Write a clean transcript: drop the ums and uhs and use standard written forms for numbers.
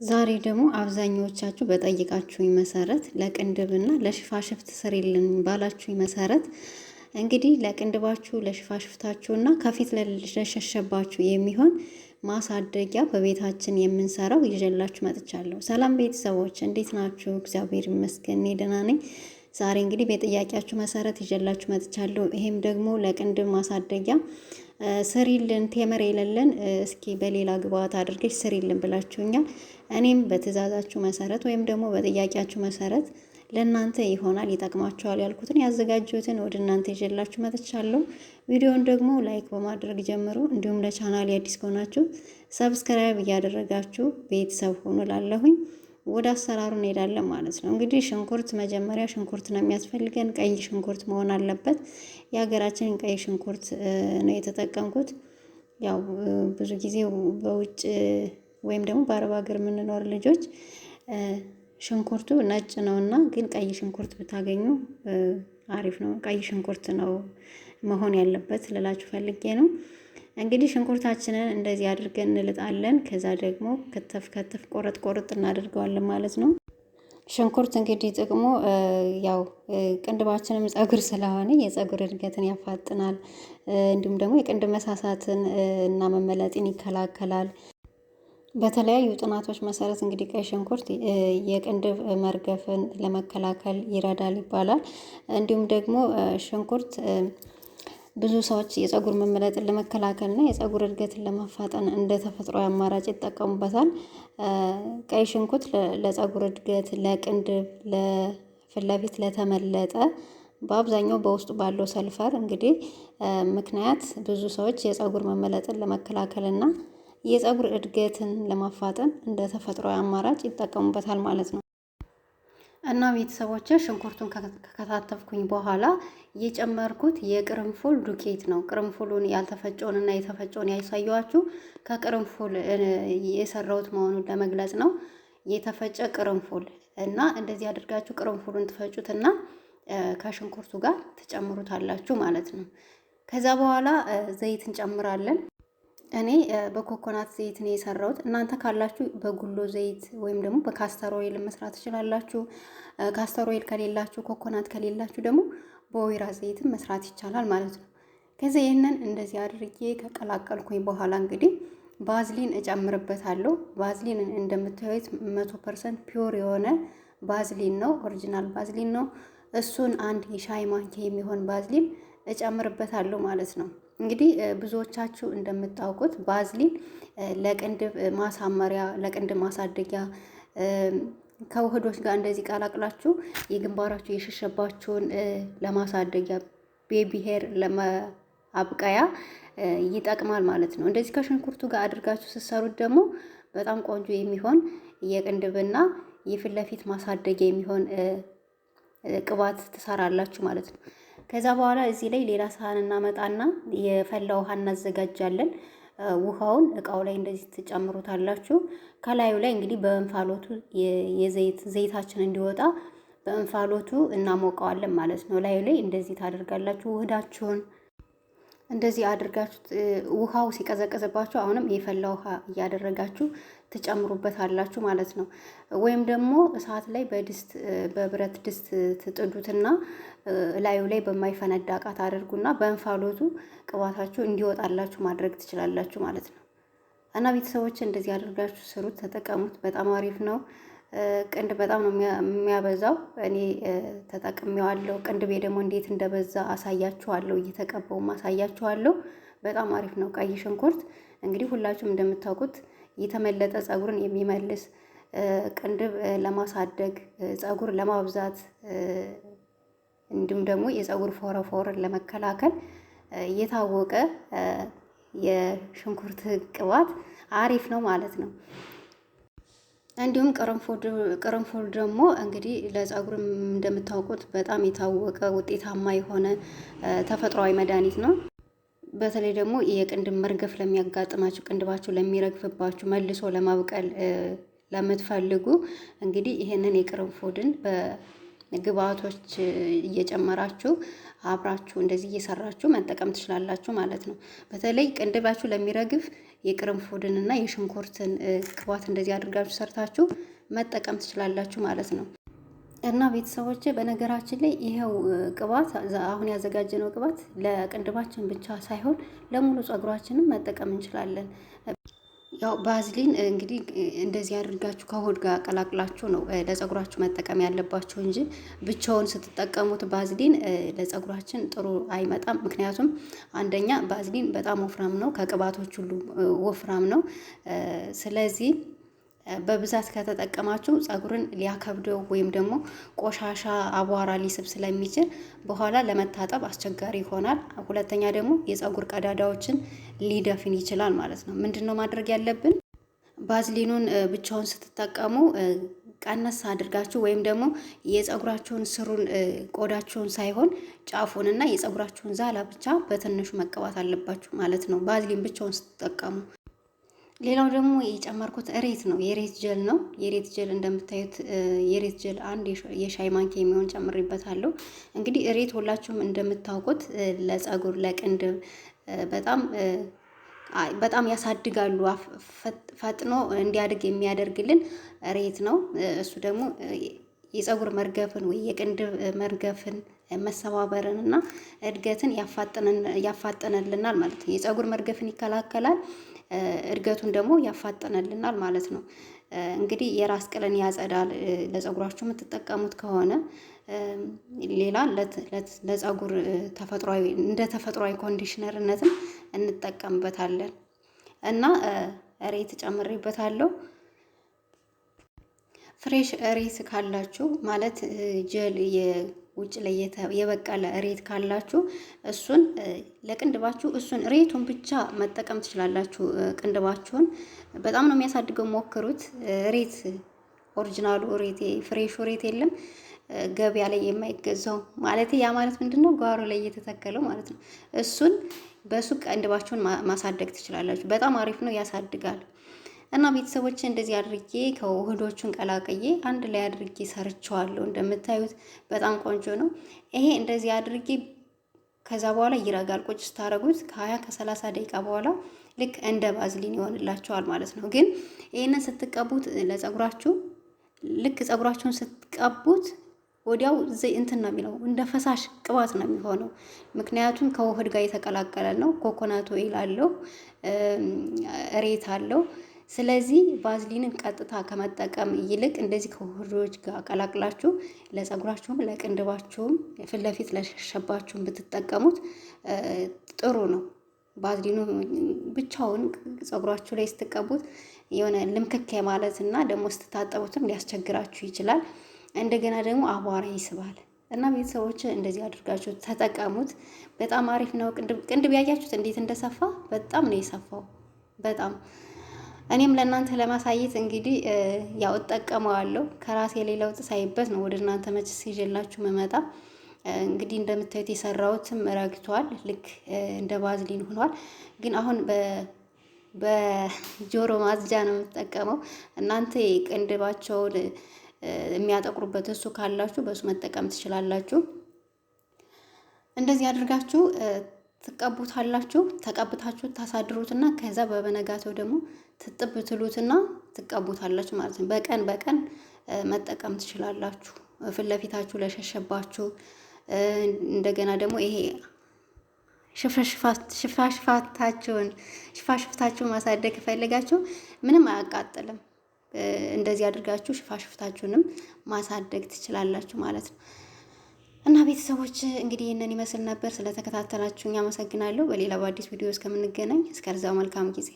ዛሬ ደግሞ አብዛኞቻችሁ በጠይቃችሁኝ መሰረት ለቅንድብና ለሽፋሽፍት ስሪልን ባላችሁኝ መሰረት እንግዲህ ለቅንድባችሁ ለሽፋሽፍታችሁና ከፊት ለሸሸባችሁ የሚሆን ማሳደጊያ በቤታችን የምንሰራው ይዤላችሁ መጥቻለሁ። ሰላም ቤተሰቦች እንዴት ናችሁ? እግዚአብሔር ይመስገን እኔ ደህና ነኝ። ዛሬ እንግዲህ በጥያቄያችሁ መሰረት ይዤላችሁ መጥቻለሁ። ይሄም ደግሞ ለቅንድብ ማሳደጊያ ስሪልን ቴምር የሌለን እስኪ በሌላ ግብአት አድርገሽ ስሪልን ብላችሁኛል። እኔም በትእዛዛችሁ መሰረት ወይም ደግሞ በጥያቄያችሁ መሰረት ለእናንተ ይሆናል ይጠቅማችኋል ያልኩትን ያዘጋጁትን ወደ እናንተ ይዤላችሁ መጥቻለሁ። ቪዲዮውን ደግሞ ላይክ በማድረግ ጀምሩ። እንዲሁም ለቻናል አዲስ ከሆናችሁ ሰብስክራይብ እያደረጋችሁ ቤተሰብ ሆኑ ላለሁኝ ወደ አሰራሩ እንሄዳለን ማለት ነው። እንግዲህ ሽንኩርት መጀመሪያ ሽንኩርት ነው የሚያስፈልገን። ቀይ ሽንኩርት መሆን አለበት። የሀገራችንን ቀይ ሽንኩርት ነው የተጠቀምኩት። ያው ብዙ ጊዜ በውጭ ወይም ደግሞ በአረብ ሀገር የምንኖር ልጆች ሽንኩርቱ ነጭ ነውና፣ ግን ቀይ ሽንኩርት ብታገኙ አሪፍ ነው። ቀይ ሽንኩርት ነው መሆን ያለበት ልላችሁ ፈልጌ ነው። እንግዲህ ሽንኩርታችንን እንደዚህ አድርገን እንልጣለን። ከዛ ደግሞ ከተፍ ከተፍ ቆረጥ ቆረጥ እናደርገዋለን ማለት ነው። ሽንኩርት እንግዲህ ጥቅሙ ያው ቅንድባችንም ፀጉር ስለሆነ የፀጉር እድገትን ያፋጥናል። እንዲሁም ደግሞ የቅንድብ መሳሳትን እና መመለጥን ይከላከላል። በተለያዩ ጥናቶች መሰረት እንግዲህ ቀይ ሽንኩርት የቅንድብ መርገፍን ለመከላከል ይረዳል ይባላል። እንዲሁም ደግሞ ሽንኩርት ብዙ ሰዎች የፀጉር መመለጥን ለመከላከልና የፀጉር እድገትን ለማፋጠን እንደ ተፈጥሯዊ አማራጭ ይጠቀሙበታል። ቀይ ሽንኩርት ለፀጉር እድገት፣ ለቅንድብ፣ ለፊት ለፊት ለተመለጠ በአብዛኛው በውስጡ ባለው ሰልፈር እንግዲህ ምክንያት ብዙ ሰዎች የፀጉር መመለጥን ለመከላከልና የፀጉር እድገትን ለማፋጠን እንደ ተፈጥሯዊ አማራጭ ይጠቀሙበታል ማለት ነው። እና ቤተሰቦቼ ሽንኩርቱን ከከታተፍኩኝ በኋላ የጨመርኩት የቅርንፉል ዱቄት ነው። ቅርንፉሉን ያልተፈጨውንና የተፈጨውን ያሳየኋችሁ ከቅርንፉል የሰራሁት መሆኑን ለመግለጽ ነው። የተፈጨ ቅርንፉል እና እንደዚህ አድርጋችሁ ቅርንፉሉን ትፈጩትና ከሽንኩርቱ ጋር ትጨምሩታላችሁ ማለት ነው። ከዛ በኋላ ዘይት እንጨምራለን። እኔ በኮኮናት ዘይት ነው የሰራሁት። እናንተ ካላችሁ በጉሎ ዘይት ወይም ደግሞ በካስተር ኦይል መስራት ትችላላችሁ። ካስተር ኦይል ከሌላችሁ፣ ኮኮናት ከሌላችሁ ደግሞ በወይራ ዘይትም መስራት ይቻላል ማለት ነው። ከዚህ ይህንን እንደዚህ አድርጌ ከቀላቀልኩኝ በኋላ እንግዲህ ባዝሊን እጨምርበታለሁ። ባዝሊን እንደምታዩት 100% ፒዮር የሆነ ባዝሊን ነው፣ ኦሪጂናል ባዝሊን ነው። እሱን አንድ የሻይ ማንኪያ የሚሆን ባዝሊን እጨምርበታለሁ ማለት ነው። እንግዲህ ብዙዎቻችሁ እንደምታውቁት ባዝሊን ለቅንድብ ማሳመሪያ፣ ለቅንድብ ማሳደጊያ ከውህዶች ጋር እንደዚህ ቀላቅላችሁ የግንባራችሁ የሸሸባችሁን ለማሳደጊያ ቤቢ ሄር ለማብቀያ ይጠቅማል ማለት ነው። እንደዚህ ከሽንኩርቱ ጋር አድርጋችሁ ስትሰሩት ደግሞ በጣም ቆንጆ የሚሆን የቅንድብና የፊት ለፊት ማሳደጊያ የሚሆን ቅባት ትሰራላችሁ ማለት ነው። ከዛ በኋላ እዚህ ላይ ሌላ ሳህን እናመጣና የፈላ ውሃ እናዘጋጃለን። ውሃውን እቃው ላይ እንደዚህ ትጨምሩታላችሁ። ከላዩ ላይ እንግዲህ በእንፋሎቱ ዘይታችን እንዲወጣ በእንፋሎቱ እናሞቀዋለን ማለት ነው። ላዩ ላይ እንደዚህ ታደርጋላችሁ ውህዳችሁን። እንደዚህ አድርጋችሁ ውሃው ሲቀዘቀዝባችሁ አሁንም የፈላ ውሃ እያደረጋችሁ ትጨምሩበታላችሁ ማለት ነው። ወይም ደግሞ እሳት ላይ በብረት ድስት ትጥዱትና ላዩ ላይ በማይፈነዳ እቃ ታደርጉና በእንፋሎቱ ቅባታችሁ እንዲወጣላችሁ ማድረግ ትችላላችሁ ማለት ነው። እና ቤተሰቦች እንደዚህ አድርጋችሁ ስሩት፣ ተጠቀሙት። በጣም አሪፍ ነው። ቅንድብ በጣም ነው የሚያበዛው። እኔ ተጠቅሜዋለሁ። ቅንድቤ ደግሞ እንዴት እንደበዛ አሳያችኋለሁ፣ እየተቀባውም አሳያችኋለሁ። በጣም አሪፍ ነው። ቀይ ሽንኩርት እንግዲህ ሁላችሁም እንደምታውቁት የተመለጠ ፀጉርን የሚመልስ ቅንድብ ለማሳደግ ፀጉር ለማብዛት እንዲሁም ደግሞ የፀጉር ፎረፎርን ለመከላከል የታወቀ የሽንኩርት ቅባት አሪፍ ነው ማለት ነው። እንዲሁም ቅርንፉል ደግሞ እንግዲህ ለፀጉርም እንደምታውቁት በጣም የታወቀ ውጤታማ የሆነ ተፈጥሯዊ መድኃኒት ነው። በተለይ ደግሞ የቅንድብ መርገፍ ለሚያጋጥማችሁ፣ ቅንድባችሁ ለሚረግፍባችሁ፣ መልሶ ለማብቀል ለምትፈልጉ እንግዲህ ይሄንን የቅርንፉልን ግብአቶች እየጨመራችሁ አብራችሁ እንደዚህ እየሰራችሁ መጠቀም ትችላላችሁ ማለት ነው። በተለይ ቅንድባችሁ ለሚረግፍ የቅርንፉድን እና የሽንኩርትን ቅባት እንደዚህ አድርጋችሁ ሰርታችሁ መጠቀም ትችላላችሁ ማለት ነው። እና ቤተሰቦቼ በነገራችን ላይ ይሄው ቅባት አሁን ያዘጋጀነው ቅባት ለቅንድባችን ብቻ ሳይሆን ለሙሉ ፀጉራችንም መጠቀም እንችላለን። ያው ባዝሊን እንግዲህ እንደዚህ አድርጋችሁ ከሆድ ጋር ቀላቅላችሁ ነው ለፀጉራችሁ መጠቀም ያለባችሁ እንጂ ብቻውን ስትጠቀሙት ባዝሊን ለፀጉራችን ጥሩ አይመጣም። ምክንያቱም አንደኛ ባዝሊን በጣም ወፍራም ነው፣ ከቅባቶች ሁሉ ወፍራም ነው። ስለዚህ በብዛት ከተጠቀማችሁ ፀጉርን ሊያከብደው ወይም ደግሞ ቆሻሻ አቧራ ሊስብ ስለሚችል በኋላ ለመታጠብ አስቸጋሪ ይሆናል። ሁለተኛ ደግሞ የፀጉር ቀዳዳዎችን ሊደፍን ይችላል ማለት ነው። ምንድነው ማድረግ ያለብን? ባዝሊኑን ብቻውን ስትጠቀሙ ቀነስ አድርጋችሁ ወይም ደግሞ የፀጉራችሁን ስሩን ቆዳችሁን ሳይሆን ጫፉንና የፀጉራችሁን ዛላ ብቻ በትንሹ መቀባት አለባችሁ ማለት ነው፣ ባዝሊን ብቻውን ስትጠቀሙ። ሌላው ደግሞ የጨመርኩት እሬት ነው። የሬት ጀል ነው። የሬት ጀል እንደምታዩት የሬት ጀል አንድ የሻይ ማንኪያ የሚሆን ጨምሬበታለሁ። እንግዲህ እሬት ሁላችሁም እንደምታውቁት ለፀጉር ለቅንድብ በጣም ያሳድጋሉ። ፈጥኖ እንዲያድግ የሚያደርግልን እሬት ነው። እሱ ደግሞ የፀጉር መርገፍን ወይ የቅንድብ መርገፍን መሰባበርን እና እድገትን ያፋጠነልናል ማለት ነው። የፀጉር መርገፍን ይከላከላል፣ እድገቱን ደግሞ ያፋጠነልናል ማለት ነው። እንግዲህ የራስ ቅልን ያጸዳል ለፀጉራችሁ የምትጠቀሙት ከሆነ። ሌላ ለፀጉር ተፈጥሯዊ እንደ ተፈጥሯዊ ኮንዲሽነርነትም እንጠቀምበታለን እና እሬት ጨምሬበታለሁ። ፍሬሽ እሬት ካላችሁ ማለት ጀል ውጭ ላይ የበቀለ እሬት ካላችሁ እሱን ለቅንድባችሁ እሱን እሬቱን ብቻ መጠቀም ትችላላችሁ። ቅንድባችሁን በጣም ነው የሚያሳድገው፣ ሞክሩት። እሬት ኦሪጂናሉ እሬት ፍሬሹ እሬት የለም ገበያ ላይ የማይገዛው ማለት ያ ማለት ምንድነው? ጓሮ ላይ እየተተከለው ማለት ነው። እሱን በሱቅ ቅንድባችሁን ማሳደግ ትችላላችሁ። በጣም አሪፍ ነው፣ ያሳድጋል። እና ቤተሰቦች እንደዚህ አድርጌ ከውህዶቹን ቀላቅዬ አንድ ላይ አድርጌ ሰርቸዋለሁ። እንደምታዩት በጣም ቆንጆ ነው። ይሄ እንደዚህ አድርጌ ከዛ በኋላ ይረጋል። ቁጭ ስታረጉት ከ20 ከ30 ደቂቃ በኋላ ልክ እንደ ባዝሊን ይሆንላችኋል ማለት ነው። ግን ይሄንን ስትቀቡት ለፀጉራችሁ ልክ ፀጉራችሁን ስትቀቡት ወዲያው እንትን ነው የሚለው፣ እንደ ፈሳሽ ቅባት ነው የሚሆነው። ምክንያቱም ከውህድ ጋር የተቀላቀለ ነው። ኮኮናት ኦይል አለው፣ እሬት አለው። ስለዚህ ባዝሊንን ቀጥታ ከመጠቀም ይልቅ እንደዚህ ከውህዶች ጋር ቀላቅላችሁ ለፀጉራችሁም ለቅንድባችሁም ፊት ለፊት ለሸሸባችሁም ብትጠቀሙት ጥሩ ነው። ባዝሊኑ ብቻውን ፀጉራችሁ ላይ ስትቀቡት የሆነ ልምክክ ማለት እና ደግሞ ስትታጠቡትም ሊያስቸግራችሁ ይችላል። እንደገና ደግሞ አቧራ ይስባል። እና ቤተሰቦች እንደዚህ አድርጋችሁ ተጠቀሙት። በጣም አሪፍ ነው። ቅንድብ ያያችሁት እንዴት እንደሰፋ በጣም ነው የሰፋው። በጣም እኔም ለእናንተ ለማሳየት እንግዲህ ያው እጠቀመዋለሁ። ከራሴ ላይ ለውጥ ሳይበት ነው ወደ እናንተ መችስ ይዤላችሁ መመጣ። እንግዲህ እንደምታዩት የሰራሁትም ረግቷል፣ ልክ እንደ ባዝሊን ሆኗል። ግን አሁን በጆሮ ማጽጃ ነው የምጠቀመው። እናንተ ቅንድባቸውን የሚያጠቁሩበት እሱ ካላችሁ በሱ መጠቀም ትችላላችሁ። እንደዚህ አድርጋችሁ ትቀቡታላችሁ። ተቀብታችሁ ታሳድሩትና ከዛ በበነጋታው ደግሞ ትጥብ ትሉትና ትቀቡታላችሁ ማለት ነው። በቀን በቀን መጠቀም ትችላላችሁ። ፊት ለፊታችሁ ለሸሸባችሁ፣ እንደገና ደግሞ ይሄ ሽፋሽፍታችሁን ማሳደግ ከፈለጋችሁ ምንም አያቃጥልም። እንደዚህ አድርጋችሁ ሽፋሽፍታችሁንም ማሳደግ ትችላላችሁ ማለት ነው። እና ቤተሰቦች እንግዲህ ይህንን ይመስል ነበር። ስለተከታተላችሁኝ አመሰግናለሁ። በሌላ በአዲስ ቪዲዮ እስከምንገናኝ እስከዛው መልካም ጊዜ